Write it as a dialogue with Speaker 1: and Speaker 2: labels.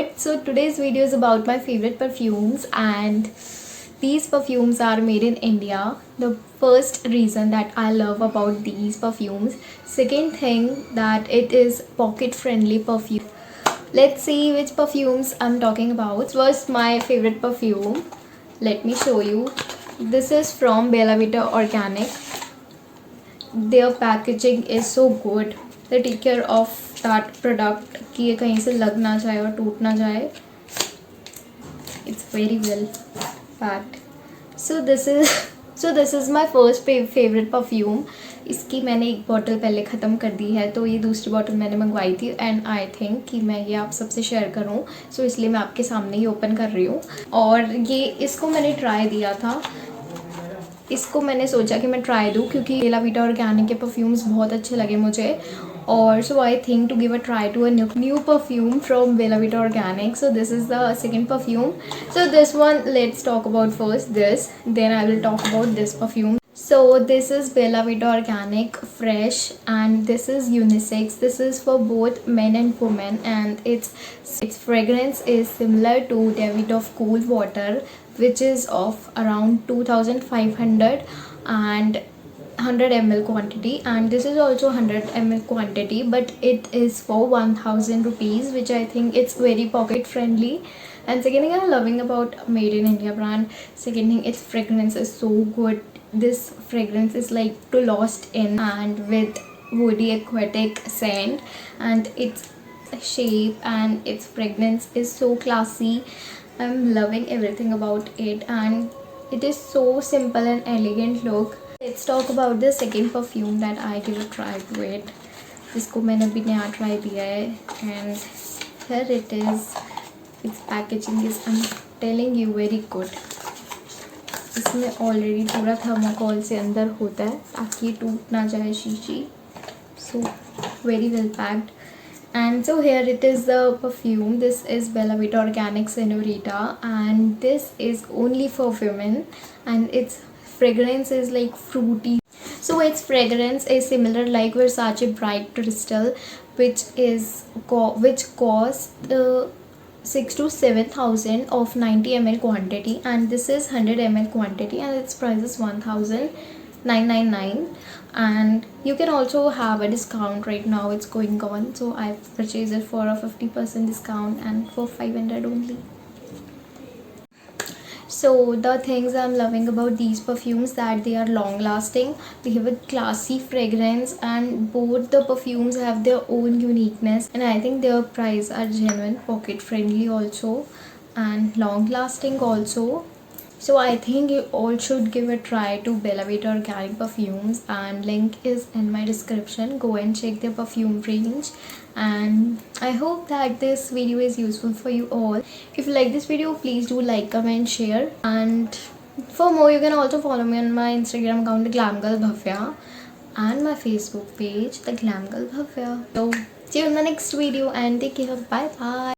Speaker 1: good. So today's video is about my favorite perfumes, and these perfumes are made in India. The first reason that I love about these perfumes. Second thing, that it is pocket friendly perfume. Let's see which perfumes I'm talking about. First, my favorite perfume. Let me show you. This is from Bella Vita Organic. Their packaging is so good. They take care of that product कि ये कहीं से लग ना जाए और टूट ना जाए. It's very well packed. So this is my first favorite perfume. इसकी मैंने एक बॉटल पहले ख़त्म कर दी है, तो ये दूसरी बॉटल मैंने मंगवाई थी एंड आई थिंक कि मैं ये आप सबसे शेयर करूँ. सो इसलिए मैं आपके सामने ही ओपन कर रही हूँ. और ये इसको मैंने ट्राई दिया था. इसको मैंने सोचा कि मैं ट्राई दूँ क्योंकि बेला वीटा ऑर्गेनिक के परफ्यूम्स बहुत अच्छे लगे मुझे. और so I think to give a try to a new perfume from Bella Vita Organic. So this is the second perfume. So this one, let's talk about first this, then I will talk about this perfume. So this is Bella Vita Organic Fresh, and this is unisex. This is for both men and women, and its fragrance is similar to David of Cool Water, which is of around 2500 and 100 ml quantity, and this is also 100 ml quantity, but it is for 1000 rupees, which I think it's very pocket friendly. And second thing I'm loving about Made in India brand, second thing, its fragrance is so good. This fragrance is like to lost in, and with woody aquatic scent, and its shape and its fragrance is so classy. I'm loving everything about it, and it is so simple and elegant look. Let's talk about the second perfume that I give a try to it. जिसको मैंने अभी नया try दिया है, and here it is. Its packaging is, I'm telling you, very good. इसमें already पूरा thermocol से अंदर होता है ताकि टूट ना जाए शीशी. So very well packed. And so here it is, the perfume. This is Bella Vita Organic Senorita, and this is only for women, and its fragrance is like fruity. So its fragrance is similar like Versace Bright Crystal, which costs 6 to 7,000 of 90 ml quantity, and this is 100 ml quantity, and its price is 1,999. And you can also have a discount right now. It's going on, so I purchased it for a 50% discount and for 500 only. So the things I'm loving about these perfumes, that they are long lasting, they have a classy fragrance, and both the perfumes have their own uniqueness, and I think their price are genuine, pocket friendly also, and long lasting also. So I think you all should give a try to Bella Vita Organic perfumes, and link is in my description. Go and check their perfume range, and I hope that this video is useful for you all. If you like this video, please do like, comment, share, and for more you can also follow me on my Instagram account, The Glam Girl Bhavya, and my Facebook page, The Glam Girl Bhavya. So see you in the next video, and take care. Bye bye.